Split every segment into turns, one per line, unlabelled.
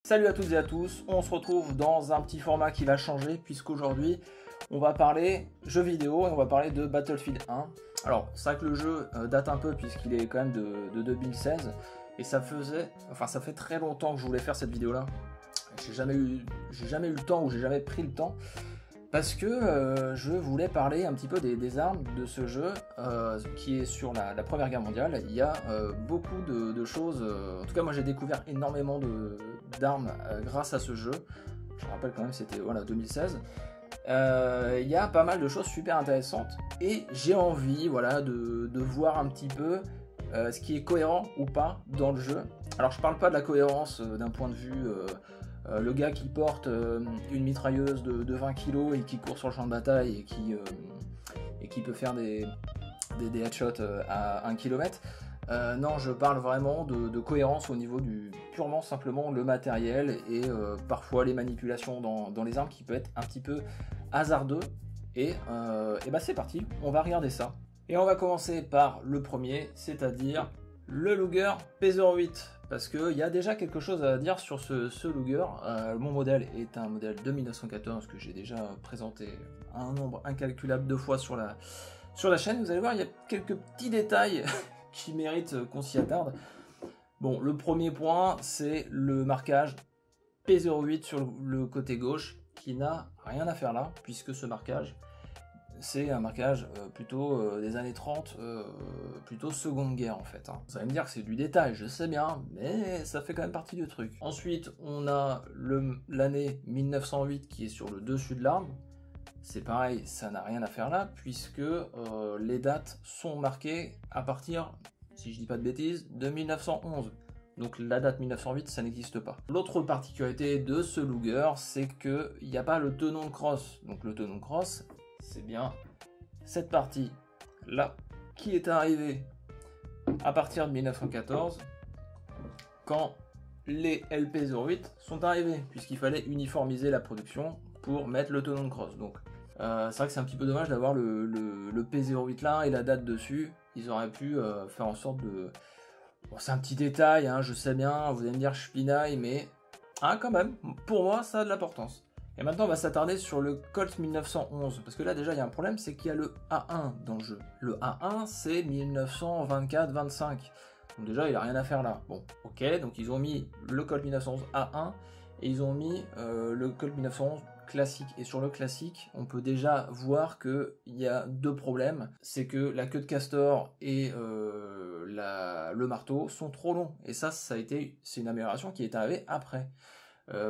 Salut à toutes et à tous, on se retrouve dans un petit format qui va changer puisqu'aujourd'hui on va parler jeux vidéo et on va parler de Battlefield 1. Alors c'est vrai que le jeu date un peu puisqu'il est quand même de 2016 et ça fait très longtemps que je voulais faire cette vidéo là. J'ai jamais eu le temps ou j'ai jamais pris le temps parce que je voulais parler un petit peu des armes de ce jeu qui est sur la Première Guerre mondiale. Il y a beaucoup de choses, en tout cas moi j'ai découvert énormément d'armes grâce à ce jeu. Je me rappelle quand même c'était 2016. Il y a pas mal de choses super intéressantes et j'ai envie de voir un petit peu ce qui est cohérent ou pas dans le jeu. Alors je parle pas de la cohérence d'un point de vue le gars qui porte une mitrailleuse de 20 kg et qui court sur le champ de bataille et qui peut faire des headshots à 1 km. Non, je parle vraiment de cohérence au niveau du purement simplement le matériel et parfois les manipulations dans les armes qui peut être un petit peu hasardeux. Et bah c'est parti, on va regarder ça. Et on va commencer par le premier, c'est-à-dire le Luger P08. Parce qu'il y a déjà quelque chose à dire sur ce Luger. Mon modèle est un modèle de 1914 que j'ai déjà présenté un nombre incalculable de fois sur la chaîne. Vous allez voir, il y a quelques petits détails qui méritent qu'on s'y attarde. Bon, le premier point, c'est le marquage P08 sur le côté gauche qui n'a rien à faire là, puisque ce marquage, c'est un marquage plutôt des années 30, plutôt seconde guerre en fait. Vous allez me dire que c'est du détail, je sais bien, mais ça fait quand même partie du truc. Ensuite, on a l'année 1908 qui est sur le dessus de l'arme. C'est pareil, ça n'a rien à faire là, puisque les dates sont marquées à partir, si je dis pas de bêtises, de 1911. Donc la date 1908, ça n'existe pas. L'autre particularité de ce Luger, c'est qu'il n'y a pas le tenon de crosse. Donc le tenon de crosse, c'est bien cette partie là qui est arrivée à partir de 1914 quand les LP08 sont arrivés, puisqu'il fallait uniformiser la production pour mettre le tenon de crosse. Donc c'est vrai que c'est un petit peu dommage d'avoir le P08 là et la date dessus. Ils auraient pu faire en sorte de... Bon, c'est un petit détail, hein, je sais bien, vous allez me dire je pinaille, mais quand même, pour moi ça a de l'importance. Et maintenant on va s'attarder sur le Colt 1911, parce que là déjà il y a un problème, c'est qu'il y a le A1 dans le jeu. Le A1 c'est 1924-25, donc déjà il a rien à faire là. Bon, ok, donc ils ont mis le Colt 1911 A1 et ils ont mis le Colt 1911 classique. Et sur le classique, on peut déjà voir qu'il y a deux problèmes. C'est que la queue de castor et le marteau sont trop longs. Et c'est une amélioration qui est arrivée après.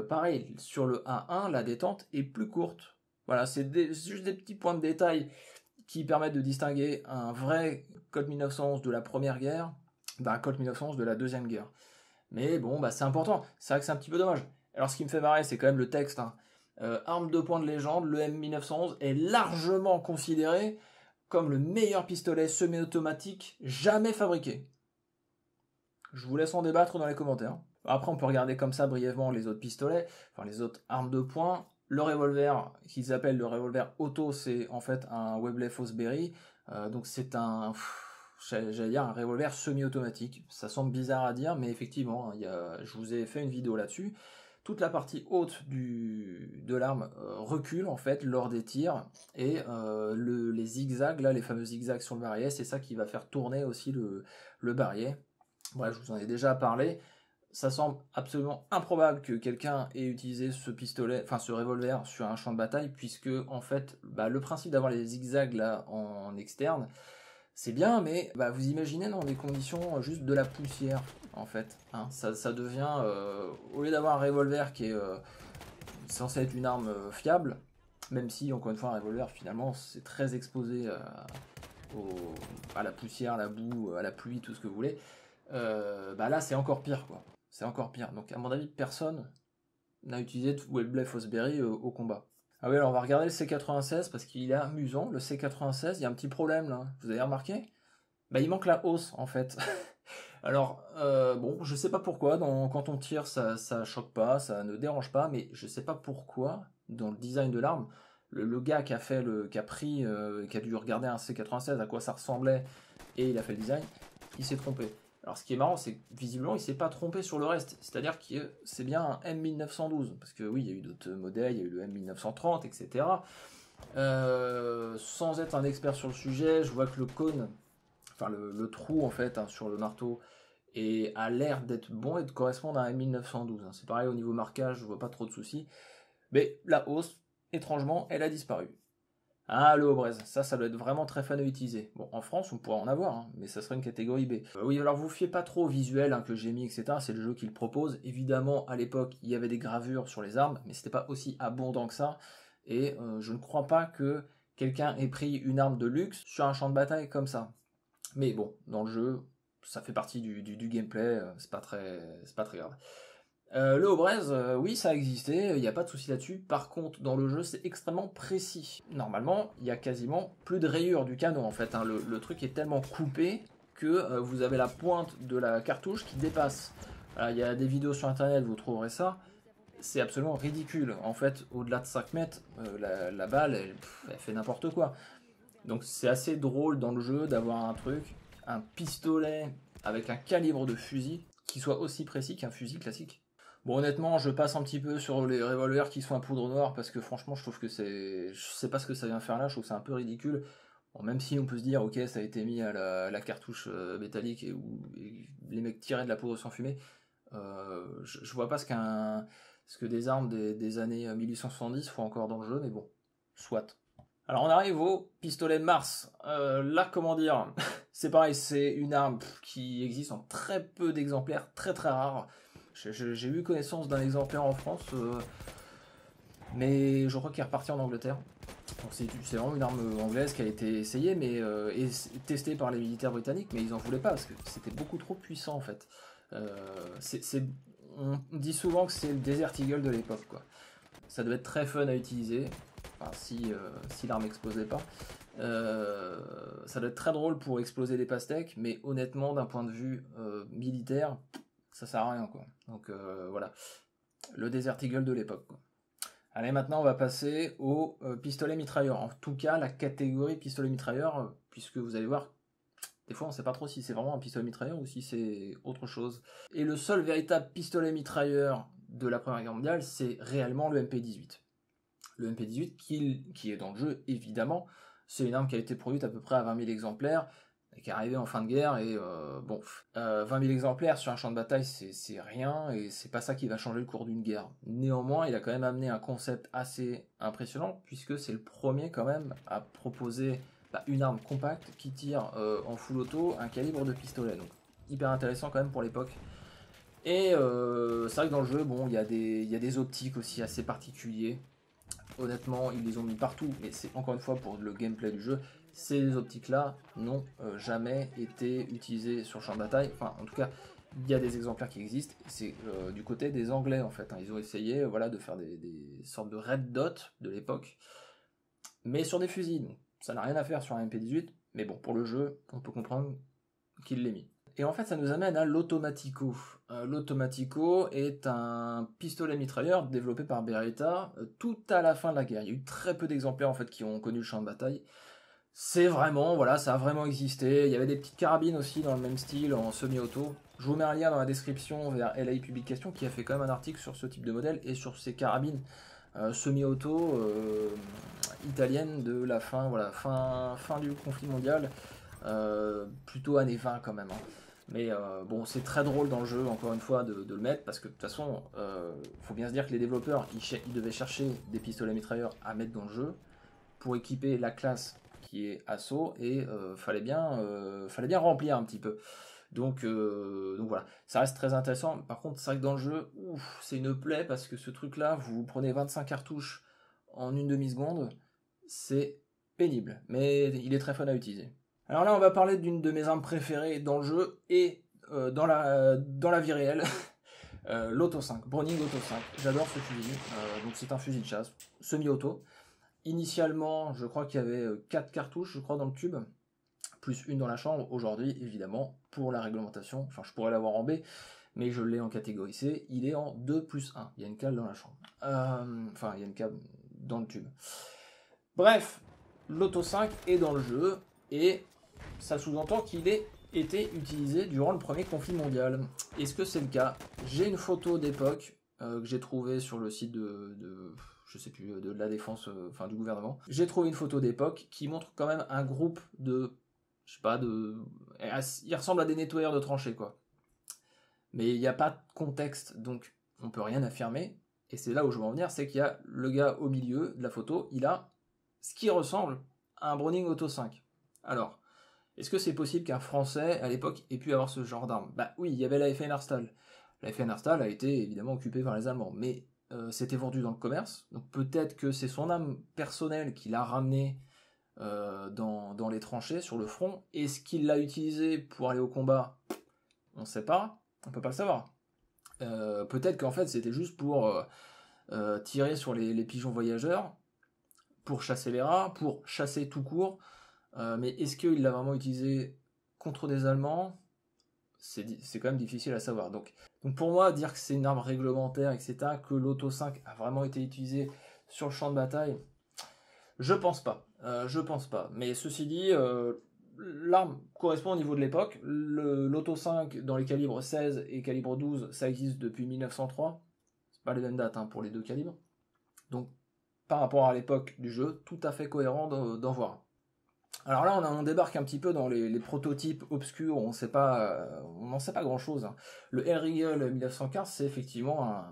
Pareil, sur le A1, la détente est plus courte. Voilà, c'est juste des petits points de détail qui permettent de distinguer un vrai Colt 1911 de la première guerre d'un Colt 1911 de la deuxième guerre. Mais bon, bah c'est important. C'est vrai que c'est un petit peu dommage. Alors ce qui me fait marrer, c'est quand même le texte. Arme de poing de légende, le M1911 est largement considéré comme le meilleur pistolet semi-automatique jamais fabriqué. Je vous laisse en débattre dans les commentaires. Après, on peut regarder comme ça brièvement les autres pistolets, enfin les autres armes de poing. Le revolver, qu'ils appellent le revolver auto, c'est en fait un Webley Fosbury. Donc c'est un revolver semi-automatique. Ça semble bizarre à dire, mais effectivement, je vous ai fait une vidéo là-dessus. Toute la partie haute de l'arme recule en fait lors des tirs et les zigzags, là, les fameux zigzags sur le barillet, c'est ça qui va faire tourner aussi le barillet. Bref, je vous en ai déjà parlé. Ça semble absolument improbable que quelqu'un ait utilisé ce pistolet, enfin ce revolver sur un champ de bataille, puisque en fait, le principe d'avoir les zigzags là en externe, c'est bien, mais vous imaginez dans des conditions juste de la poussière, en fait. Ça devient, au lieu d'avoir un revolver qui est censé être une arme fiable, même si, encore une fois, un revolver, finalement, c'est très exposé à la poussière, à la boue, à la pluie, tout ce que vous voulez, là, c'est encore pire, quoi. C'est encore pire. Donc, à mon avis, personne n'a utilisé de Webley Fosbury au combat. Ah oui, alors on va regarder le C96 parce qu'il est amusant. Le C96, il y a un petit problème là. Vous avez remarqué? Il manque la hausse en fait. Alors, bon, je sais pas pourquoi. Quand on tire, ça choque pas, ça ne dérange pas, mais je sais pas pourquoi dans le design de l'arme, le gars qui a dû regarder un C96 à quoi ça ressemblait et il a fait le design, il s'est trompé. Alors ce qui est marrant, c'est que visiblement il s'est pas trompé sur le reste, c'est-à-dire que c'est bien un M1912, parce que oui, il y a eu d'autres modèles, il y a eu le M1930, etc. Sans être un expert sur le sujet, je vois que le cône, enfin le trou en fait sur le marteau, a l'air d'être bon et de correspondre à un M1912. C'est pareil au niveau marquage, je vois pas trop de soucis, mais la hausse, étrangement, elle a disparu. Ah, le Obrez, ça doit être vraiment très fun à utiliser. Bon, en France, on pourrait en avoir, hein, mais ça serait une catégorie B. Oui, alors vous fiez pas trop au visuel que j'ai mis, etc. C'est le jeu qui le propose. Évidemment, à l'époque, il y avait des gravures sur les armes, mais c'était pas aussi abondant que ça. Et je ne crois pas que quelqu'un ait pris une arme de luxe sur un champ de bataille comme ça. Mais bon, dans le jeu, ça fait partie du gameplay, c'est pas très grave. Le Obrez, oui, ça a existé, il n'y a pas de souci là-dessus. Par contre, dans le jeu, c'est extrêmement précis. Normalement, il y a quasiment plus de rayures du canon, en fait. Le truc est tellement coupé que vous avez la pointe de la cartouche qui dépasse. Il y a des vidéos sur Internet, vous trouverez ça. C'est absolument ridicule. En fait, au-delà de 5 mètres, la balle, elle fait n'importe quoi. Donc c'est assez drôle dans le jeu d'avoir un pistolet avec un calibre de fusil qui soit aussi précis qu'un fusil classique. Bon, honnêtement, je passe un petit peu sur les revolvers qui sont à poudre noire parce que franchement, je trouve que c'est. Je sais pas ce que ça vient faire là, je trouve que c'est un peu ridicule. Bon, même si on peut se dire, ok, ça a été mis à la cartouche métallique et les mecs tiraient de la poudre sans fumée, je vois pas ce que des armes des années 1870 font encore dans le jeu, mais bon, soit. Alors on arrive au pistolet Mars. Là, comment dire, c'est pareil, c'est une arme qui existe en très peu d'exemplaires, très très rare. J'ai eu connaissance d'un exemplaire en France, mais je crois qu'il est reparti en Angleterre. Donc c'est vraiment une arme anglaise qui a été essayée, mais testée par les militaires britanniques, mais ils en voulaient pas parce que c'était beaucoup trop puissant en fait. On dit souvent que c'est le Desert Eagle de l'époque, quoi. Ça devait être très fun à utiliser, enfin, si l'arme explosait pas. Ça doit être très drôle pour exploser des pastèques, mais honnêtement, d'un point de vue militaire, ça sert à rien, quoi. Donc voilà, le Desert Eagle de l'époque, quoi. Allez, maintenant on va passer au pistolet mitrailleur. En tout cas, la catégorie pistolet mitrailleur, puisque vous allez voir, des fois on ne sait pas trop si c'est vraiment un pistolet mitrailleur ou si c'est autre chose. Et le seul véritable pistolet mitrailleur de la Première Guerre mondiale, c'est réellement le MP-18. Le MP-18 qui est dans le jeu, évidemment, c'est une arme qui a été produite à peu près à 20 000 exemplaires, qui est arrivé en fin de guerre, et 20 000 exemplaires sur un champ de bataille, c'est rien, et c'est pas ça qui va changer le cours d'une guerre. Néanmoins, il a quand même amené un concept assez impressionnant, puisque c'est le premier quand même à proposer une arme compacte qui tire en full auto un calibre de pistolet, donc hyper intéressant quand même pour l'époque. Et c'est vrai que dans le jeu, bon, il y a des optiques aussi assez particuliers. Honnêtement, ils les ont mis partout, mais c'est encore une fois pour le gameplay du jeu. Ces optiques-là n'ont jamais été utilisées sur le champ de bataille. Enfin, en tout cas, il y a des exemplaires qui existent. C'est du côté des Anglais, en fait. Ils ont essayé de faire des sortes de red dot de l'époque, mais sur des fusils. Donc, ça n'a rien à faire sur un MP-18, mais bon, pour le jeu, on peut comprendre qu'il l'ait mis. Et en fait, ça nous amène à l'Automatico. L'Automatico est un pistolet mitrailleur développé par Beretta tout à la fin de la guerre. Il y a eu très peu d'exemplaires en fait qui ont connu le champ de bataille. C'est vraiment, voilà, ça a vraiment existé. Il y avait des petites carabines aussi dans le même style, en semi-auto. Je vous mets un lien dans la description vers LAI Publication qui a fait quand même un article sur ce type de modèle et sur ces carabines semi-auto italiennes de la fin du conflit mondial. Plutôt années 20 quand même, hein. Mais bon, c'est très drôle dans le jeu, encore une fois, de le mettre, parce que de toute façon, faut bien se dire que les développeurs, ils devaient chercher des pistolets mitrailleurs à mettre dans le jeu pour équiper la classe qui est assaut, et fallait bien remplir un petit peu. Donc voilà, ça reste très intéressant. Par contre, c'est vrai que dans le jeu, c'est une plaie, parce que ce truc-là, vous prenez 25 cartouches en une demi-seconde, c'est pénible, mais il est très fun à utiliser. Alors là, on va parler d'une de mes armes préférées dans le jeu et dans la vie réelle, l'Auto 5, Browning Auto 5. J'adore ce fusil. Donc c'est un fusil de chasse, semi-auto. Initialement, je crois qu'il y avait 4 cartouches, je crois, dans le tube, plus une dans la chambre. Aujourd'hui, évidemment, pour la réglementation, enfin je pourrais l'avoir en B, mais je l'ai en catégorie C, il est en 2+1. Il y a une cale dans la chambre. Enfin, il y a une cale dans le tube. Bref, l'Auto 5 est dans le jeu, et ça sous-entend qu'il est été utilisé durant le premier conflit mondial. Est-ce que c'est le cas? J'ai une photo d'époque que j'ai trouvée sur le site je sais plus, de la défense, enfin du gouvernement. J'ai trouvé une photo d'époque qui montre quand même un groupe de, je sais pas, il ressemble à des nettoyeurs de tranchées, quoi. Mais il n'y a pas de contexte, donc on peut rien affirmer. Et c'est là où je veux en venir, c'est qu'il y a le gars au milieu de la photo, il a ce qui ressemble à un Browning Auto 5. Alors, est-ce que c'est possible qu'un Français, à l'époque, ait pu avoir ce genre d'arme? Bah oui, il y avait la FN Arstal. La FN Arstal a été évidemment occupée par les Allemands, mais c'était vendu dans le commerce, donc peut-être que c'est son arme personnelle qui l'a ramené dans les tranchées, sur le front. Est-ce qu'il l'a utilisé pour aller au combat? On ne sait pas, on peut pas le savoir. Peut-être qu'en fait c'était juste pour tirer sur les pigeons voyageurs, pour chasser les rats, pour chasser tout court. Mais est-ce qu'il l'a vraiment utilisé contre des Allemands? C'est quand même difficile à savoir. Donc pour moi, dire que c'est une arme réglementaire, etc., que l'Auto 5 a vraiment été utilisé sur le champ de bataille, je pense pas. Je pense pas. Mais ceci dit, l'arme correspond au niveau de l'époque. L'Auto 5 dans les calibres 16 et calibre 12, ça existe depuis 1903. C'est pas les mêmes dates hein, pour les deux calibres. Donc par rapport à l'époque du jeu, tout à fait cohérent d'en voir. Alors là, on débarque un petit peu dans les prototypes obscurs, on n'en sait pas grand-chose. Hein. Le Hellriegel 1915, c'est effectivement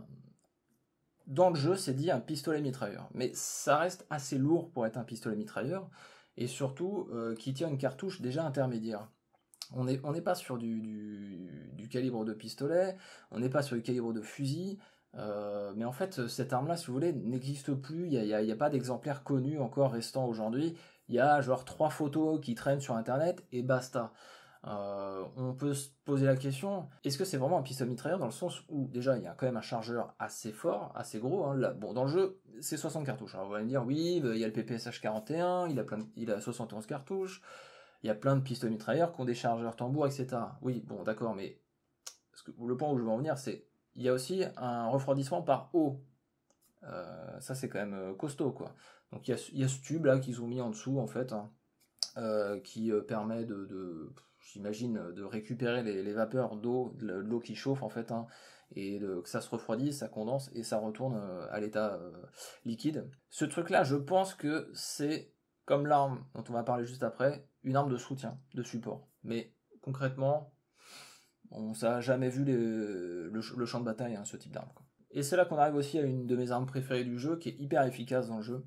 dans le jeu, c'est dit un pistolet mitrailleur. Mais ça reste assez lourd pour être un pistolet mitrailleur, et surtout qui tient une cartouche déjà intermédiaire. On n'est pas sur du calibre de pistolet, on n'est pas sur du calibre de fusil, mais en fait, cette arme-là, si vous voulez, n'existe plus, il n'y a pas d'exemplaire connu encore restant aujourd'hui. Il y a genre 3 photos qui traînent sur internet et basta. On peut se poser la question, est-ce que c'est vraiment un pistolet mitrailleur dans le sens où déjà il y a quand même un chargeur assez fort, assez gros. Hein, là, bon, dans le jeu, c'est 60 cartouches. Alors, on va me dire, oui, il y a le PPSH 41, il a 71 cartouches, il y a plein de pistolets mitrailleurs qui ont des chargeurs tambours, etc. Oui, bon, d'accord, mais le point où je veux en venir, c'est il y a aussi un refroidissement par eau. Ça, c'est quand même costaud, quoi. Donc il y a ce tube là qu'ils ont mis en dessous en fait, hein, qui permet j'imagine, de récupérer les vapeurs d'eau, de l'eau qui chauffe en fait, hein, et que ça se refroidisse, ça condense et ça retourne à l'état liquide. Ce truc là, je pense que c'est comme l'arme dont on va parler juste après, une arme de soutien, de support. Mais concrètement, ça n'a jamais vu le champ de bataille, hein, ce type d'arme. Et c'est là qu'on arrive aussi à une de mes armes préférées du jeu, qui est hyper efficace dans le jeu.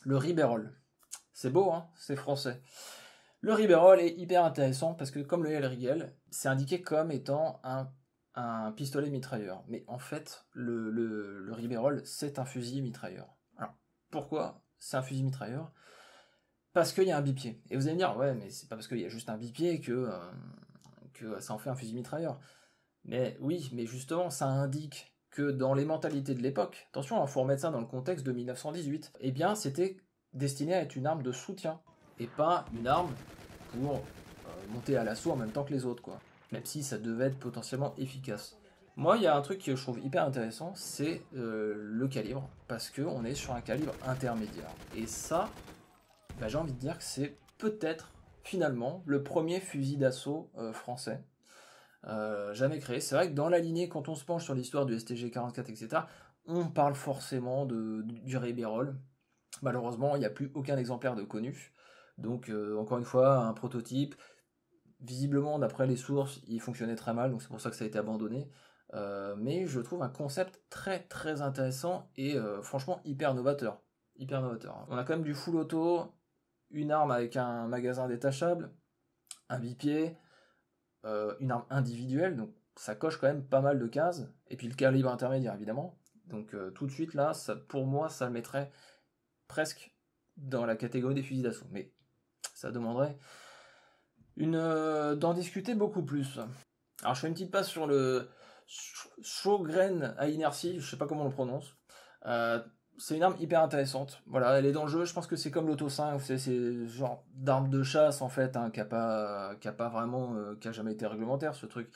Le Ribeyrol. C'est beau, hein, c'est français. Le Ribeyrol est hyper intéressant parce que comme le Hellriegel, c'est indiqué comme étant un pistolet mitrailleur. Mais en fait, le Ribeyrol, c'est un fusil mitrailleur. Alors, pourquoi c'est un fusil mitrailleur? Parce qu'il y a un bipied. Et vous allez me dire, ouais, mais c'est pas parce qu'il y a juste un bipied que ça en fait un fusil mitrailleur. Mais oui, mais justement, ça indique que dans les mentalités de l'époque, attention, il faut remettre ça dans le contexte de 1918, eh bien c'était destiné à être une arme de soutien, et pas une arme pour monter à l'assaut en même temps que les autres, quoi. Même si ça devait être potentiellement efficace. Moi, il y a un truc que je trouve hyper intéressant, c'est le calibre, parce qu'on est sur un calibre intermédiaire. Et ça, bah, j'ai envie de dire que c'est peut-être, finalement, le premier fusil d'assaut français. Jamais créé. C'est vrai que dans la lignée, quand on se penche sur l'histoire du STG-44, etc., on parle forcément du Ribeyrol. Malheureusement, il n'y a plus aucun exemplaire de connu. Donc, encore une fois, un prototype. Visiblement, d'après les sources, il fonctionnait très mal, donc c'est pour ça que ça a été abandonné. Mais je trouve un concept très très intéressant et franchement hyper novateur. Hyper novateur. On a quand même du full auto, une arme avec un magasin détachable, un bipied, une arme individuelle, donc ça coche quand même pas mal de cases, et puis le calibre intermédiaire évidemment, donc tout de suite là, pour moi ça le mettrait presque dans la catégorie des fusils d'assaut, mais ça demanderait d'en discuter beaucoup plus. Alors je fais une petite passe sur le Sjögren à inertie, je sais pas comment on le prononce, c'est une arme hyper intéressante. Voilà, elle est dans le jeu. Je pense que c'est comme l'Auto 5, c'est ce genre d'arme de chasse en fait, hein, qui a jamais été réglementaire ce truc.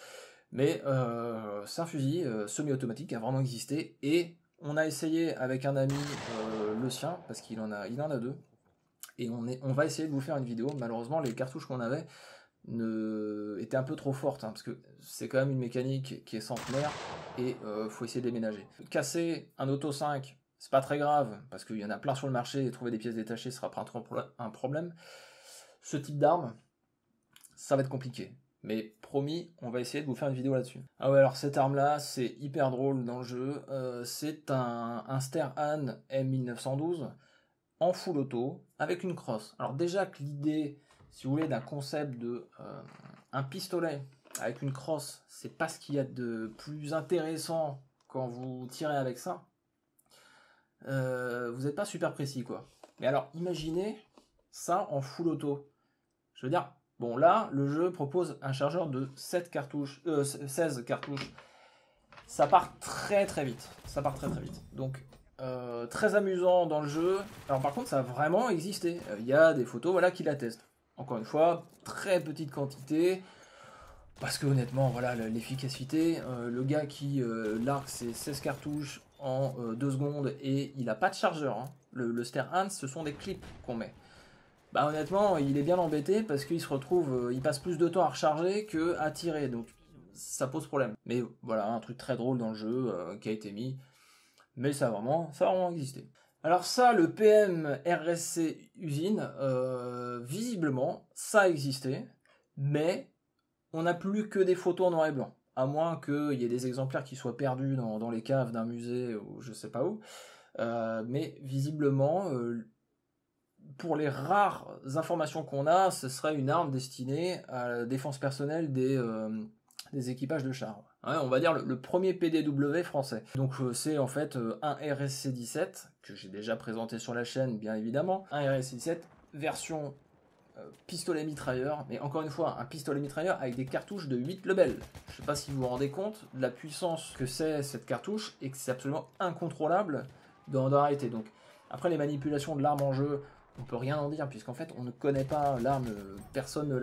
Mais c'est un fusil semi-automatique qui a vraiment existé et on a essayé avec un ami le sien parce qu'il en a deux et on va essayer de vous faire une vidéo. Malheureusement, les cartouches qu'on avait était un peu trop forte, hein, parce que c'est quand même une mécanique qui est centenaire, et faut essayer de déménager. Casser un Auto 5, c'est pas très grave, parce qu'il y en a plein sur le marché, et trouver des pièces détachées sera pas un problème. Ce type d'arme, ça va être compliqué. Mais promis, on va essayer de vous faire une vidéo là-dessus. Ah ouais, alors cette arme-là, c'est hyper drôle dans le jeu. C'est un Ster-An M1912 en full auto, avec une crosse. Alors déjà que l'idée, si vous voulez, d'un concept de un pistolet avec une crosse, c'est pas ce qu'il y a de plus intéressant quand vous tirez avec ça. Vous n'êtes pas super précis, quoi. Mais alors, imaginez ça en full auto. Je veux dire, bon là, le jeu propose un chargeur de 16 cartouches. Ça part très très vite. Ça part très très vite. Donc, très amusant dans le jeu. Alors par contre, ça a vraiment existé. Il y a des photos voilà, qui l'attestent. Encore une fois, très petite quantité. Parce que honnêtement, voilà, l'efficacité, le gars qui largue ses 16 cartouches en 2 secondes et il n'a pas de chargeur. Hein. Le Ster-An, ce sont des clips qu'on met. Bah honnêtement, il est bien embêté parce qu'il se retrouve, il passe plus de temps à recharger que à tirer, donc ça pose problème. Mais voilà, un truc très drôle dans le jeu qui a été mis, mais ça a vraiment existé. Alors ça, le PM RSC usine, visiblement, ça a existé, mais on n'a plus que des photos en noir et blanc, à moins qu'il y ait des exemplaires qui soient perdus dans les caves d'un musée ou je sais pas où. Mais visiblement, pour les rares informations qu'on a, ce serait une arme destinée à la défense personnelle des équipages de chars. Ouais, on va dire le premier PDW français. Donc c'est en fait un RSC-17, que j'ai déjà présenté sur la chaîne bien évidemment. Un RSC-17 version pistolet mitrailleur, mais encore une fois, un pistolet mitrailleur avec des cartouches de 8 Lebel. Je sais pas si vous vous rendez compte de la puissance que c'est cette cartouche, et que c'est absolument incontrôlable dans la réalité. Donc après les manipulations de l'arme en jeu, on peut rien en dire, puisqu'en fait on ne connaît pas l'arme, personne ne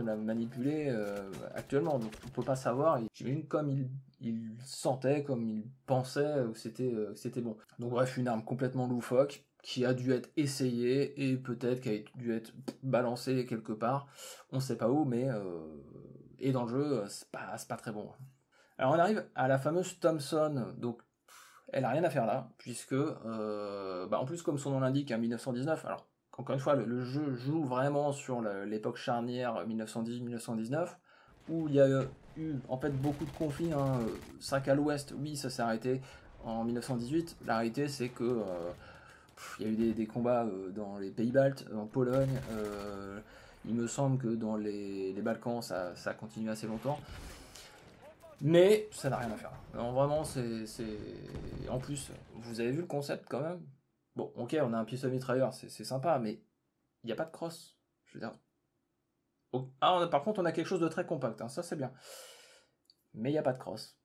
l'a manipulée actuellement, donc on peut pas savoir. J'imagine comme il sentait, comme il pensait que c'était bon. Donc bref, une arme complètement loufoque, qui a dû être essayée, et peut-être qui a dû être balancée quelque part, on sait pas où, mais et dans le jeu, c'est pas très bon. Alors on arrive à la fameuse Thompson, donc elle a rien à faire là, puisque, en plus comme son nom l'indique, en 1919, alors encore une fois, le jeu joue vraiment sur l'époque charnière 1910-1919, où il y a eu en fait beaucoup de conflits, hein. 5 à l'ouest, oui, ça s'est arrêté en 1918, la réalité c'est que il y a eu des combats dans les pays baltes, en Pologne, il me semble que dans les Balkans ça a continué assez longtemps. Mais ça n'a rien à faire. Non, vraiment, en plus, vous avez vu le concept quand même. Bon, ok, on a un pistolet mitrailleur, c'est sympa, mais il n'y a pas de crosse. Je veux dire. Par contre, on a quelque chose de très compact, hein, ça c'est bien. Mais il n'y a pas de crosse.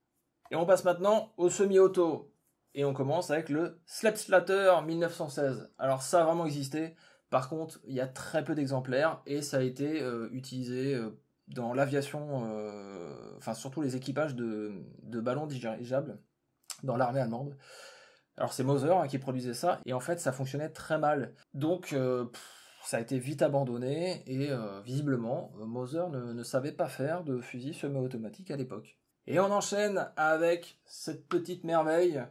Et on passe maintenant au semi-auto. Et on commence avec le Slapslatter 1916. Alors ça a vraiment existé. Par contre, il y a très peu d'exemplaires et ça a été utilisé dans l'aviation, enfin surtout les équipages de ballons dirigeables dans l'armée allemande. Alors c'est Moser qui produisait ça, et en fait ça fonctionnait très mal. Donc ça a été vite abandonné, et visiblement Moser ne savait pas faire de fusil semi-automatique à l'époque. Et on enchaîne avec cette petite merveille,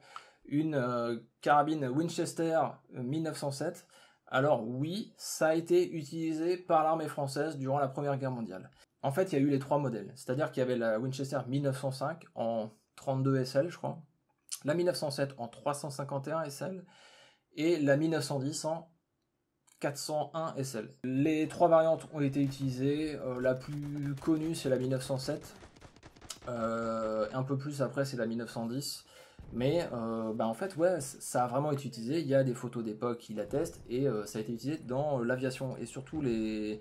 une carabine Winchester 1907. Alors oui, ça a été utilisé par l'armée française durant la Première Guerre mondiale. En fait, il y a eu les 3 modèles. C'est-à-dire qu'il y avait la Winchester 1905 en 32 SL, je crois, la 1907 en 351 SL, et la 1910 en 401 SL. Les 3 variantes ont été utilisées. La plus connue, c'est la 1907. Un peu plus après, c'est la 1910. Mais en fait, ouais, ça a vraiment été utilisé. Il y a des photos d'époque qui l'attestent, et ça a été utilisé dans l'aviation, et surtout les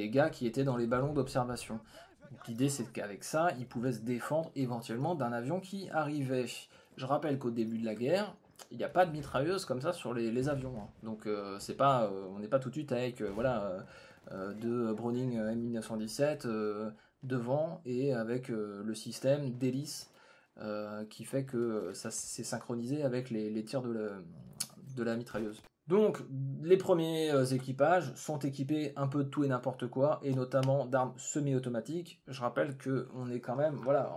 gars qui étaient dans les ballons d'observation. L'idée, c'est qu'avec ça, ils pouvaient se défendre éventuellement d'un avion qui arrivait. Je rappelle qu'au début de la guerre, il n'y a pas de mitrailleuse comme ça sur les avions. Hein. Donc c'est pas, on n'est pas tout de suite avec deux Browning M1917 devant, et avec le système d'hélice qui fait que ça s'est synchronisé avec les tirs de la mitrailleuse. Donc, les premiers équipages sont équipés un peu de tout et n'importe quoi, et notamment d'armes semi-automatiques. Je rappelle qu'on est quand même voilà,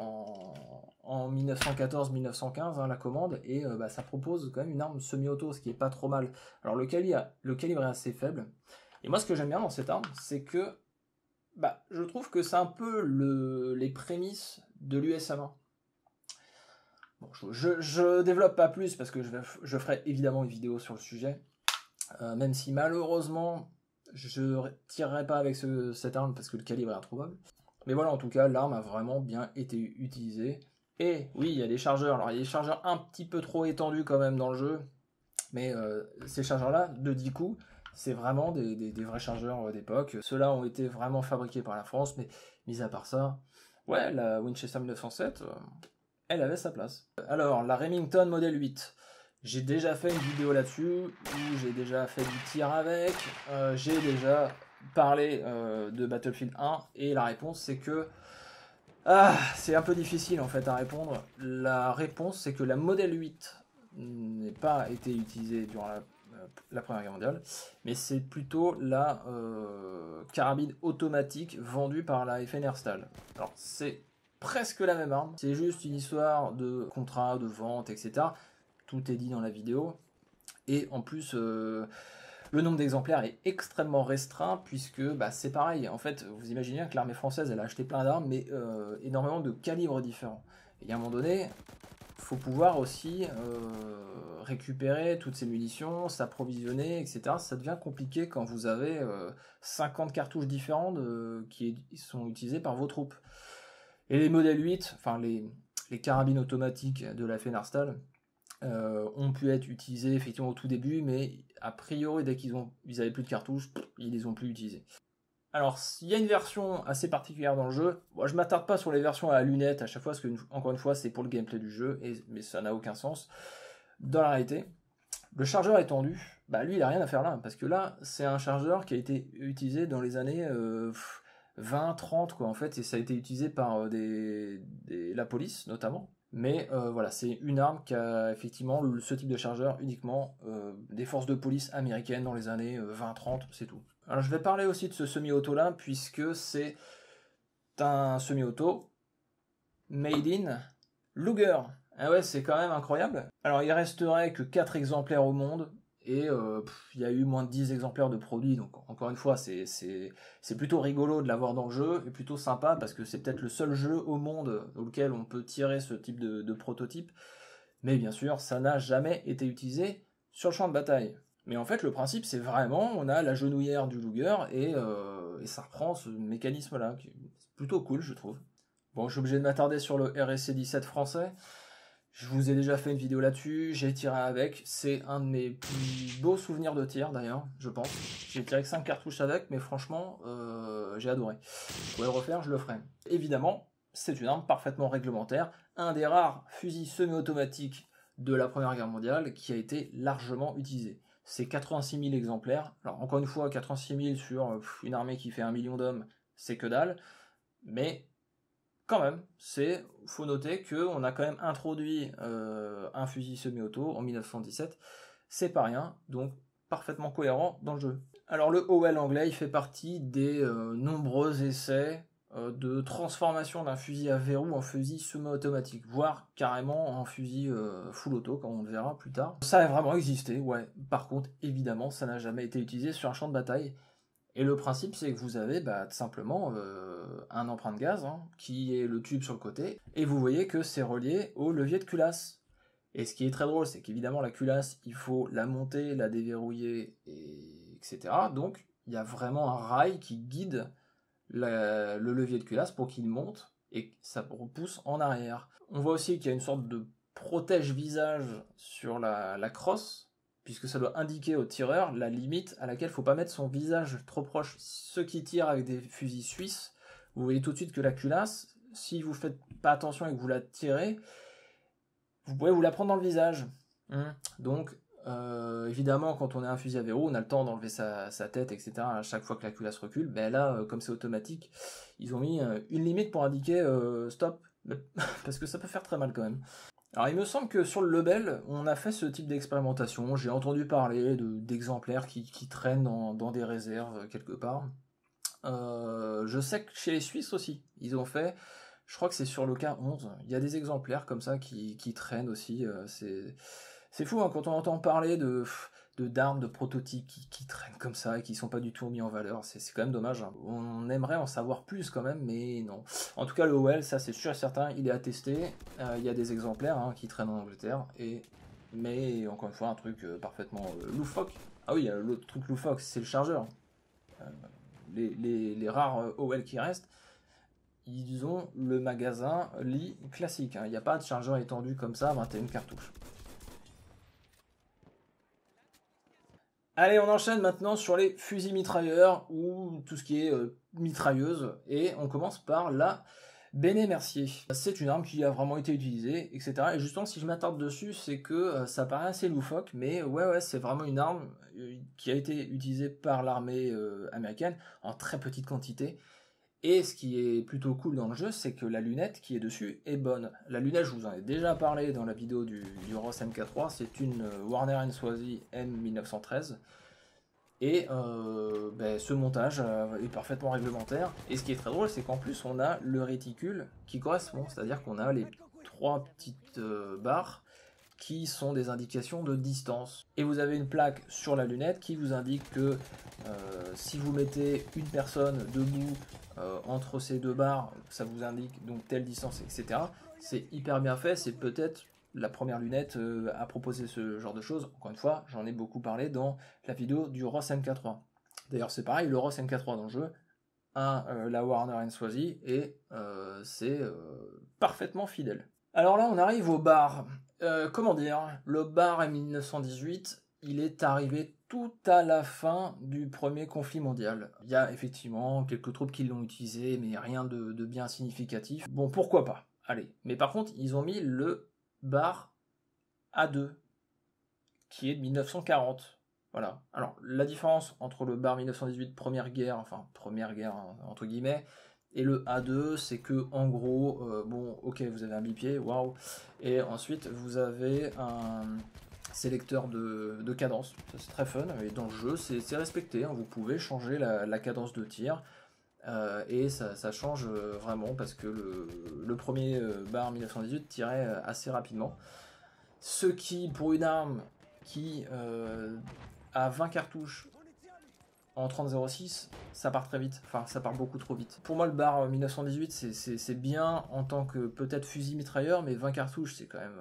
en 1914-1915, hein, la commande, et ça propose quand même une arme semi-auto, ce qui est pas trop mal. Alors le calibre est assez faible, et moi ce que j'aime bien dans cette arme, c'est que je trouve que c'est un peu les prémices de l'USM1. Bon, je développe pas plus parce que je ferai évidemment une vidéo sur le sujet, même si malheureusement je tirerai pas avec cette arme parce que le calibre est introuvable. Mais voilà, en tout cas, l'arme a vraiment bien été utilisée. Et oui, il y a des chargeurs. Alors il y a des chargeurs un petit peu trop étendus quand même dans le jeu, mais ces chargeurs-là, de 10 coups, c'est vraiment des vrais chargeurs d'époque. Ceux-là ont été vraiment fabriqués par la France, mais mis à part ça, ouais, la Winchester 1907, elle avait sa place. Alors, la Remington Model 8. J'ai déjà fait une vidéo là-dessus, où j'ai déjà fait du tir avec, j'ai déjà parlé de Battlefield 1, et la réponse c'est que... c'est un peu difficile en fait à répondre. La réponse c'est que la Model 8 n'est pas été utilisée durant la Première Guerre mondiale, mais c'est plutôt la carabine automatique vendue par la FNR Stahl. Alors c'est presque la même arme, c'est juste une histoire de contrat, de vente, etc. Tout est dit dans la vidéo, et en plus le nombre d'exemplaires est extrêmement restreint, puisque c'est pareil, en fait vous imaginez que l'armée française elle a acheté plein d'armes, mais énormément de calibres différents, et à un moment donné il faut pouvoir aussi récupérer toutes ces munitions, s'approvisionner, etc. Ça devient compliqué quand vous avez 50 cartouches différentes qui sont utilisées par vos troupes. Et les modèles 8, enfin les carabines automatiques de la FNR Stahl, ont pu être utilisés effectivement au tout début, mais a priori dès qu'ils avaient plus de cartouches, ils les ont plus utilisées. Alors, il y a une version assez particulière dans le jeu. Bon, je m'attarde pas sur les versions à la lunette à chaque fois, parce que, encore une fois, c'est pour le gameplay du jeu, mais ça n'a aucun sens. Dans la réalité, le chargeur étendu, lui, il a rien à faire là, parce que là, c'est un chargeur qui a été utilisé dans les années 20-30, quoi, en fait, et ça a été utilisé par la police, notamment. Mais voilà, c'est une arme qui a effectivement ce type de chargeur uniquement des forces de police américaines dans les années 20-30, c'est tout. Alors je vais parler aussi de ce semi-auto là, puisque c'est un semi-auto made in Luger. Ah ouais, c'est quand même incroyable. Alors il resterait que 4 exemplaires au monde, et il y a eu moins de 10 exemplaires de produits, donc encore une fois c'est plutôt rigolo de l'avoir dans le jeu, et plutôt sympa, parce que c'est peut-être le seul jeu au monde dans lequel on peut tirer ce type de prototype, mais bien sûr ça n'a jamais été utilisé sur le champ de bataille. Mais en fait le principe c'est vraiment, on a la genouillère du Luger, et ça reprend ce mécanisme là, qui est plutôt cool je trouve. Bon, je suis obligé de m'attarder sur le RSC 17 français. Je vous ai déjà fait une vidéo là-dessus, j'ai tiré avec, c'est un de mes plus beaux souvenirs de tir d'ailleurs, je pense. J'ai tiré que 5 cartouches avec, mais franchement, j'ai adoré. Je pourrais le refaire, je le ferai. Évidemment, c'est une arme parfaitement réglementaire, un des rares fusils semi-automatiques de la Première Guerre mondiale qui a été largement utilisé. C'est 86 000 exemplaires, alors encore une fois, 86 000 sur une armée qui fait 1 million d'hommes, c'est que dalle, mais... quand même, faut noter qu'on a quand même introduit un fusil semi-auto en 1917, c'est pas rien, donc parfaitement cohérent dans le jeu. Alors le OL anglais, il fait partie des nombreux essais de transformation d'un fusil à verrou en fusil semi-automatique, voire carrément en fusil full auto, comme on le verra plus tard. Ça a vraiment existé, ouais. Par contre, évidemment, ça n'a jamais été utilisé sur un champ de bataille. Et le principe, c'est que vous avez tout simplement un emprunt de gaz, hein, qui est le tube sur le côté, et vous voyez que c'est relié au levier de culasse. Et ce qui est très drôle, c'est qu'évidemment la culasse, il faut la monter, la déverrouiller, etc. Donc il y a vraiment un rail qui guide le levier de culasse pour qu'il monte, et que ça repousse en arrière. On voit aussi qu'il y a une sorte de protège-visage sur la crosse, puisque ça doit indiquer au tireur la limite à laquelle il ne faut pas mettre son visage trop proche. Ceux qui tirent avec des fusils suisses, vous voyez tout de suite que la culasse, si vous ne faites pas attention et que vous la tirez, vous pouvez vous la prendre dans le visage. Donc, évidemment, quand on a un fusil à verrou, on a le temps d'enlever sa tête, etc. à chaque fois que la culasse recule. Ben là, comme c'est automatique, ils ont mis une limite pour indiquer stop, parce que ça peut faire très mal quand même. Alors il me semble que sur le Lebel, on a fait ce type d'expérimentation. J'ai entendu parler d'exemplaires qui traînent dans des réserves quelque part. Je sais que chez les Suisses aussi, ils ont fait, je crois que c'est sur le K11, il y a des exemplaires comme ça qui traînent aussi. C'est fou hein, quand on entend parler d'armes, de prototypes qui traînent comme ça et qui sont pas du tout mis en valeur. C'est quand même dommage, hein. On aimerait en savoir plus quand même, mais non. En tout cas, le OL, ça c'est sûr et certain, il est attesté. Il y a des exemplaires hein, qui traînent en Angleterre, mais encore une fois, un truc parfaitement loufoque. Ah oui, l'autre truc loufoque, c'est le chargeur. Euh, les rares OL qui restent, ils ont le magasin lit classique. Hein. Il n'y a pas de chargeur étendu comme ça, 21 cartouches. Allez, on enchaîne maintenant sur les fusils mitrailleurs ou tout ce qui est mitrailleuse. Et on commence par la Béné Mercier. C'est une arme qui a vraiment été utilisée, etc. Et justement, si je m'attarde dessus, c'est que ça paraît assez loufoque, mais ouais, c'est vraiment une arme qui a été utilisée par l'armée américaine en très petite quantité. Et ce qui est plutôt cool dans le jeu, c'est que la lunette qui est dessus est bonne. La lunette, je vous en ai déjà parlé dans la vidéo du Ross MK3, c'est une Warner & Swazi M1913. Et ce montage est parfaitement réglementaire. Et ce qui est très drôle, c'est qu'en plus, on a le réticule qui correspond. C'est-à-dire qu'on a les trois petites barres qui sont des indications de distance. Et vous avez une plaque sur la lunette qui vous indique que si vous mettez une personne debout entre ces deux barres, ça vous indique donc telle distance, etc. C'est hyper bien fait, c'est peut-être la première lunette à proposer ce genre de choses. Encore une fois, j'en ai beaucoup parlé dans la vidéo du Ross MK3. D'ailleurs c'est pareil, le Ross MK3 dans le jeu a la Warner & Swazi et c'est parfaitement fidèle. Alors là on arrive au bar. Comment dire, le bar M1918, il est arrivé tout à la fin du premier conflit mondial. Il y a effectivement quelques troupes qui l'ont utilisé, mais rien de bien significatif. Bon, pourquoi pas, allez. Mais par contre, ils ont mis le bar A2, qui est de 1940. Voilà. Alors, la différence entre le bar 1918 première guerre entre guillemets, et le A2, c'est que en gros, bon, ok, vous avez un bipied, waouh, et ensuite vous avez un sélecteur de cadence, ça c'est très fun, et dans le jeu c'est respecté, hein. Vous pouvez changer la cadence de tir, et ça change vraiment parce que le premier bar 1918 tirait assez rapidement. Ce qui, pour une arme qui a 20 cartouches en 30.06, ça part très vite, enfin ça part beaucoup trop vite. Pour moi le bar 1918 c'est bien en tant que peut-être fusil mitrailleur, mais 20 cartouches c'est quand même...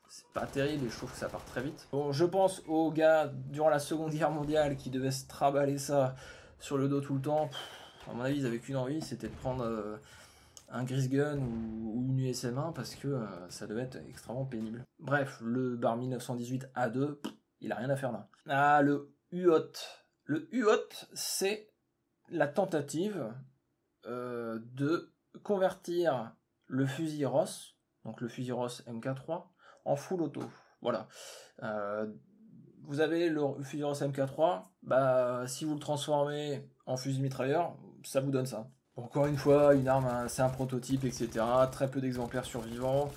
c'est pas terrible et je trouve que ça part très vite. Bon, je pense aux gars durant la Seconde Guerre mondiale qui devaient se traballer ça sur le dos tout le temps. À mon avis ils avaient qu'une envie, c'était de prendre un Gris Gun ou une USM1 parce que ça devait être extrêmement pénible. Bref, le bar 1918 A2, il a rien à faire là. Ah, le UOT. Le UOT, c'est la tentative de convertir le fusil Ross, donc le fusil Ross MK3, en full auto. Voilà. Vous avez le fusil Ross MK3, bah, si vous le transformez en fusil mitrailleur, ça vous donne ça. Encore une fois, une arme, c'est un prototype, etc. Très peu d'exemplaires survivants,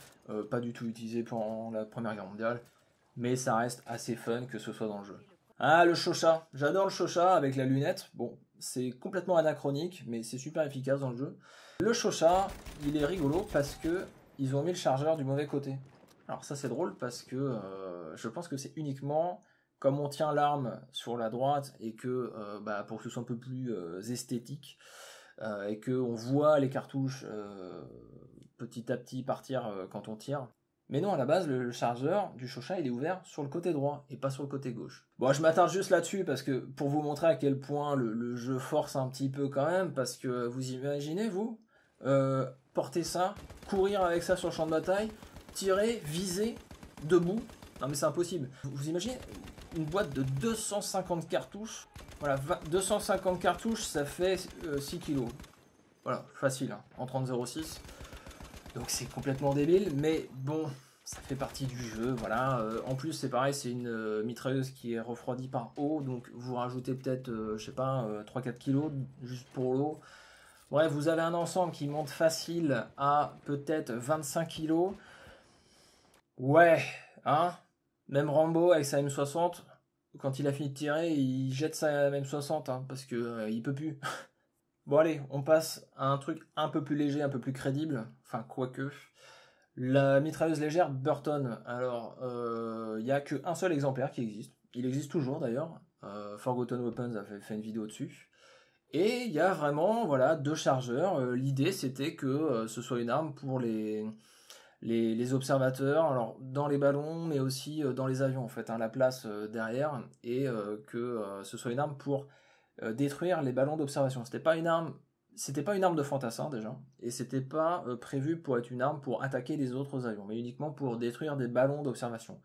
pas du tout utilisé pendant la Première Guerre mondiale, mais ça reste assez fun que ce soit dans le jeu. Ah, le Shosha. J'adore le Shosha avec la lunette. Bon, c'est complètement anachronique, mais c'est super efficace dans le jeu. Le Shosha, il est rigolo parce que ils ont mis le chargeur du mauvais côté. Alors ça c'est drôle parce que je pense que c'est uniquement comme on tient l'arme sur la droite et que pour que ce soit un peu plus esthétique et que on voit les cartouches petit à petit partir quand on tire. Mais non, à la base, le chargeur du Shosha, il est ouvert sur le côté droit et pas sur le côté gauche. Bon, je m'attarde juste là-dessus parce que pour vous montrer à quel point le jeu force un petit peu quand même, parce que vous imaginez, vous, porter ça, courir avec ça sur le champ de bataille, tirer, viser, debout. Non mais c'est impossible. Vous imaginez une boîte de 250 cartouches. Voilà, 250 cartouches, ça fait 6 kilos. Voilà, facile, hein, en 30.06. Donc c'est complètement débile, mais bon, ça fait partie du jeu, voilà. En plus, c'est pareil, c'est une mitrailleuse qui est refroidie par eau, donc vous rajoutez peut-être, je sais pas, 3-4 kilos juste pour l'eau. Bref, vous avez un ensemble qui monte facile à peut-être 25 kilos. Ouais, hein. Même Rambo avec sa M60, quand il a fini de tirer, il jette sa M60, hein, parce que il peut plus. Bon allez, on passe à un truc un peu plus léger, un peu plus crédible. Enfin, quoique. La mitrailleuse légère Burton. Alors, il n'y a qu'un seul exemplaire qui existe. Il existe toujours d'ailleurs. Forgotten Weapons a fait une vidéo dessus. Et il y a vraiment, voilà, 2 chargeurs. L'idée, c'était que ce soit une arme pour les observateurs, alors dans les ballons, mais aussi dans les avions, en fait, hein, la place derrière, et que ce soit une arme pour détruire les ballons d'observation. C'était pas une arme de fantassin déjà, et c'était pas prévu pour être une arme pour attaquer les autres avions, mais uniquement pour détruire des ballons d'observation.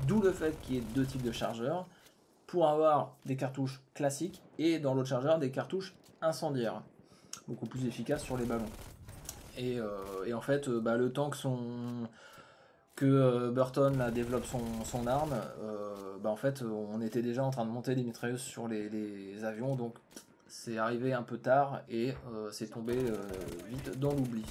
D'où le fait qu'il y ait 2 types de chargeurs, pour avoir des cartouches classiques, et dans l'autre chargeur, des cartouches incendiaires, beaucoup plus efficaces sur les ballons. Et en fait, le temps que Burton développe son arme, en fait, on était déjà en train de monter des mitrailleuses sur les avions, donc c'est arrivé un peu tard et c'est tombé vite dans l'oubli.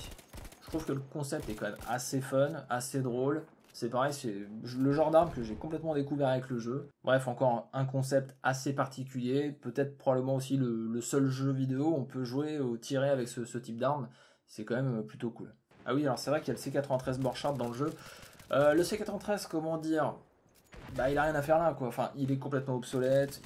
Je trouve que le concept est quand même assez fun, assez drôle. C'est pareil, c'est le genre d'arme que j'ai complètement découvert avec le jeu. Bref, encore un concept assez particulier, peut-être probablement aussi le seul jeu vidéo où on peut jouer ou tirer avec ce type d'arme. C'est quand même plutôt cool. Ah oui, alors c'est vrai qu'il y a le C93 Borchardt dans le jeu. Le C93, comment dire, il a rien à faire là, quoi. Enfin, il est complètement obsolète.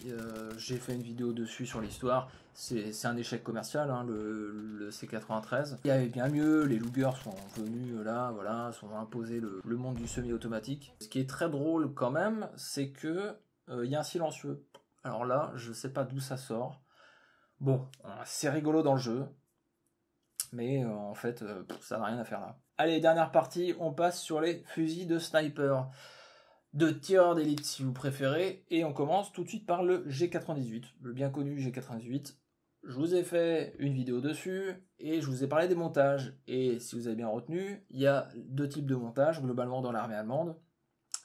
J'ai fait une vidéo dessus sur l'histoire. C'est un échec commercial, hein, le C93. Il y avait bien mieux. Les Luger sont venus là, voilà, sont imposés le monde du semi-automatique. Ce qui est très drôle quand même, c'est que il y a un silencieux. Alors là, je sais pas d'où ça sort. Bon, c'est rigolo dans le jeu. Mais en fait, ça n'a rien à faire là. Allez, dernière partie, on passe sur les fusils de sniper. De tireurs d'élite si vous préférez. Et on commence tout de suite par le G98, le bien connu G98. Je vous ai fait une vidéo dessus et je vous ai parlé des montages. Et si vous avez bien retenu, il y a 2 types de montages globalement dans l'armée allemande.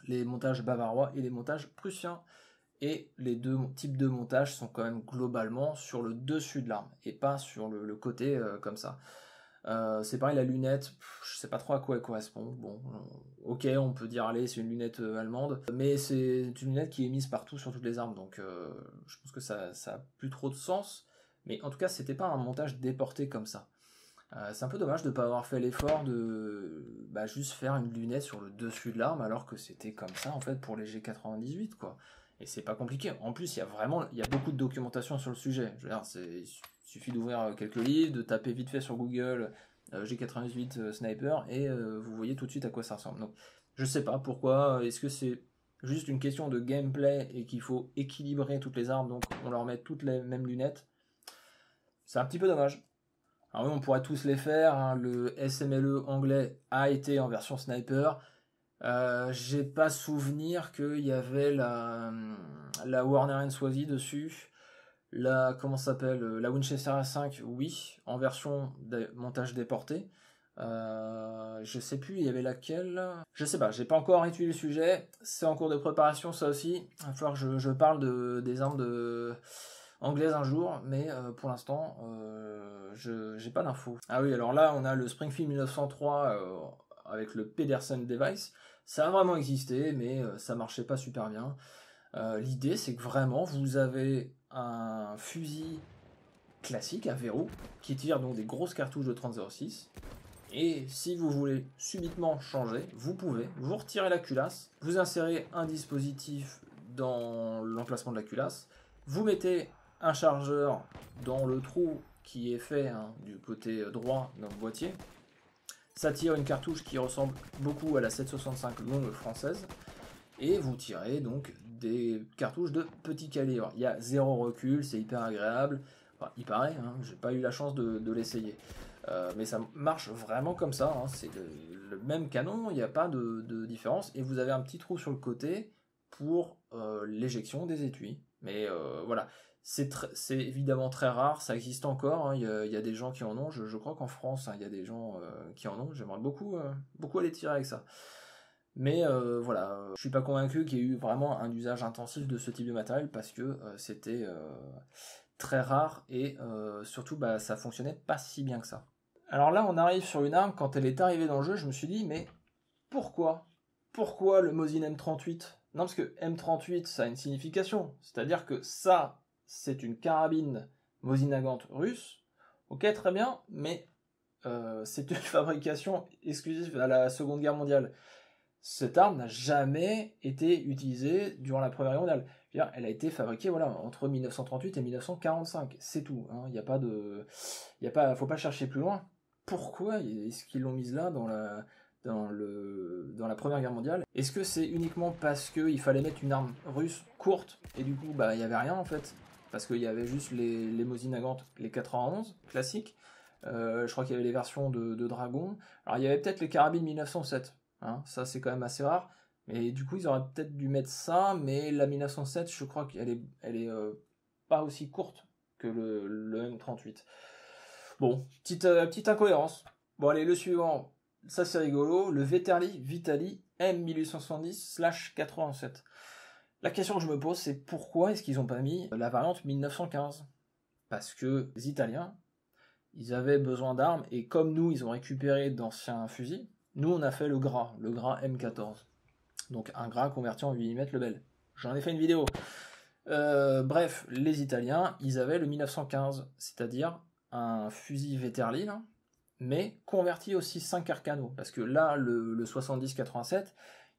Les montages bavarois et les montages prussiens. Et les 2 types de montages sont quand même globalement sur le dessus de l'arme et pas sur le côté comme ça. C'est pareil, la lunette, je sais pas trop à quoi elle correspond. Bon, ok, on peut dire allez, c'est une lunette allemande, mais c'est une lunette qui est mise partout sur toutes les armes, donc je pense que ça a plus trop de sens. Mais en tout cas, c'était pas un montage déporté comme ça. C'est un peu dommage de ne pas avoir fait l'effort de juste faire une lunette sur le dessus de l'arme alors que c'était comme ça en fait pour les G98 quoi. Et c'est pas compliqué. En plus, il y a beaucoup de documentation sur le sujet. Je veux dire, il suffit d'ouvrir quelques livres, de taper vite fait sur Google G98 Sniper et vous voyez tout de suite à quoi ça ressemble. Donc, je sais pas pourquoi. Est-ce que c'est juste une question de gameplay et qu'il faut équilibrer toutes les armes, donc on leur met toutes les mêmes lunettes? C'est un petit peu dommage. Alors oui, on pourrait tous les faire, hein. Le SMLE anglais a été en version sniper. J'ai pas souvenir qu'il y avait la Warner & Swazi dessus. Comment ça s'appelle, la Winchester A5, oui, en version montage déporté. Je sais plus, il y avait laquelle. Je sais pas, j'ai pas encore étudié le sujet. C'est en cours de préparation, ça aussi. Il va falloir que je parle des armes anglaises un jour, mais pour l'instant, j'ai pas d'infos. Ah oui, alors là, on a le Springfield 1903 avec le Pedersen Device. Ça a vraiment existé, mais ça marchait pas super bien. L'idée, c'est que vraiment, vous avez un fusil classique à verrou qui tire donc des grosses cartouches de 30-06. Et si vous voulez subitement changer, vous pouvez, vous retirez la culasse, vous insérez un dispositif dans l'emplacement de la culasse, vous mettez un chargeur dans le trou qui est fait du côté droit dans le boîtier. Ça tire une cartouche qui ressemble beaucoup à la 7,65 longue française. Et vous tirez donc des cartouches de petit calibre. Il y a 0 recul, c'est hyper agréable. Enfin, il paraît, hein, j'ai pas eu la chance de l'essayer. Mais ça marche vraiment comme ça, hein. C'est le même canon, il n'y a pas de différence. Et vous avez un petit trou sur le côté pour l'éjection des étuis. Mais voilà, c'est évidemment très rare, ça existe encore, hein. Il y a des gens qui en ont, je crois qu'en France, hein, il y a des gens qui en ont. J'aimerais beaucoup aller tirer avec ça. Mais voilà, je suis pas convaincu qu'il y ait eu vraiment un usage intensif de ce type de matériel parce que c'était très rare et surtout ça fonctionnait pas si bien que ça. Alors là, on arrive sur une arme, quand elle est arrivée dans le jeu, je me suis dit, mais pourquoi Pourquoi le Mosin M38? Non, parce que M38, ça a une signification. C'est-à-dire que ça, c'est une carabine Mosin-Nagant russe. Ok, très bien, mais c'est une fabrication exclusive à la Seconde Guerre mondiale. Cette arme n'a jamais été utilisée durant la Première Guerre mondiale. Je veux dire, elle a été fabriquée voilà, entre 1938 et 1945, c'est tout. Il n'y a pas de, faut pas chercher plus loin. Pourquoi est-ce qu'ils l'ont mise là dans la Première Guerre mondiale? Est-ce que c'est uniquement parce qu'il fallait mettre une arme russe courte et du coup bah il y avait rien en fait, parce qu'il y avait juste les Mosin-Nagant, les 91 classiques. Je crois qu'il y avait les versions de Dragon. Alors il y avait peut-être les carabines 1907. Ça c'est quand même assez rare, mais du coup ils auraient peut-être dû mettre ça, mais la 1907 je crois qu'elle est pas aussi courte que le M38. Bon, petite incohérence. Bon allez, le suivant, ça c'est rigolo, le Veterli Vitali M1870/87. La question que je me pose, c'est pourquoi est-ce qu'ils n'ont pas mis la variante 1915? Parce que les Italiens, ils avaient besoin d'armes, et comme nous ils ont récupéré d'anciens fusils, nous, on a fait le gras M14. Donc un gras converti en 8 mm Lebel. J'en ai fait une vidéo. Bref, les Italiens, ils avaient le 1915, c'est-à-dire un fusil Veterli, là, mais converti aussi 5 Carcano. Parce que là, le 70-87,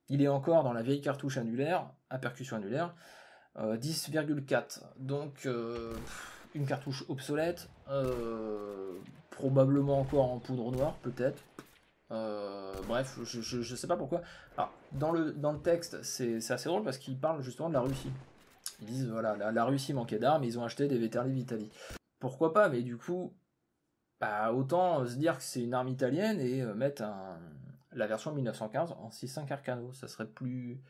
il est encore dans la vieille cartouche annulaire, à percussion annulaire, 10,4. Donc, une cartouche obsolète, probablement encore en poudre noire, peut-être. Bref, je sais pas pourquoi. Alors, dans le texte, c'est assez drôle parce qu'ils parlent justement de la Russie. Ils disent, voilà, la Russie manquait d'armes, ils ont acheté des Veterli Vitali. Pourquoi pas, mais du coup, bah, autant se dire que c'est une arme italienne et mettre la version 1915 en 6.5 Carcano. Ça serait plus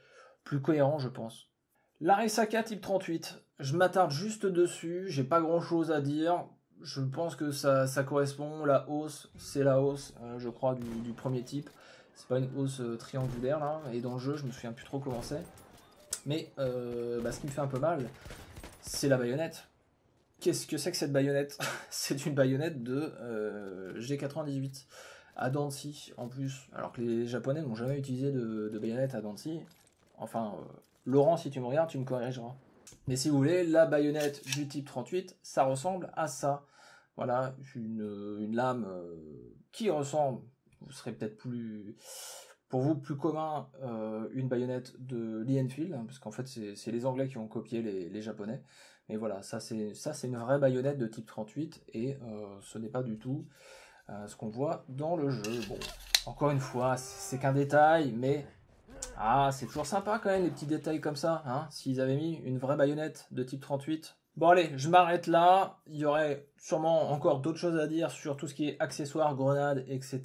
cohérent, je pense. L'Aresaka Type 38, je m'attarde juste dessus, j'ai pas grand chose à dire. Je pense que ça correspond, la hausse, c'est la hausse, je crois, du premier type. C'est pas une hausse triangulaire, là, et dans le jeu, je me souviens plus trop comment c'est. Mais ce qui me fait un peu mal, c'est la baïonnette. Qu'est-ce que c'est que cette baïonnette? C'est une baïonnette de G98, à Dancy, en plus. Alors que les Japonais n'ont jamais utilisé de baïonnette à Dancy. Enfin, Laurent, si tu me regardes, tu me corrigeras. Mais si vous voulez, la baïonnette du type 38, ça ressemble à ça. Voilà, une lame qui ressemble, vous serez peut-être pour vous plus commun, une baïonnette de Lee Enfield, parce qu'en fait c'est les Anglais qui ont copié les Japonais. Mais voilà, ça c'est une vraie baïonnette de type 38, et ce n'est pas du tout ce qu'on voit dans le jeu. Bon, encore une fois, c'est qu'un détail, mais c'est toujours sympa quand même les petits détails comme ça, hein, s'ils avaient mis une vraie baïonnette de type 38. Bon allez, je m'arrête là, il y aurait sûrement encore d'autres choses à dire sur tout ce qui est accessoires, grenades, etc.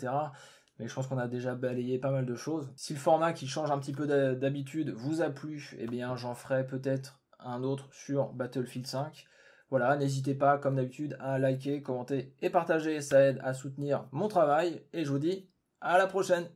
Mais je pense qu'on a déjà balayé pas mal de choses. Si le format qui change un petit peu d'habitude vous a plu, eh bien j'en ferai peut-être un autre sur Battlefield 5. Voilà, n'hésitez pas comme d'habitude à liker, commenter et partager, ça aide à soutenir mon travail. Et je vous dis à la prochaine!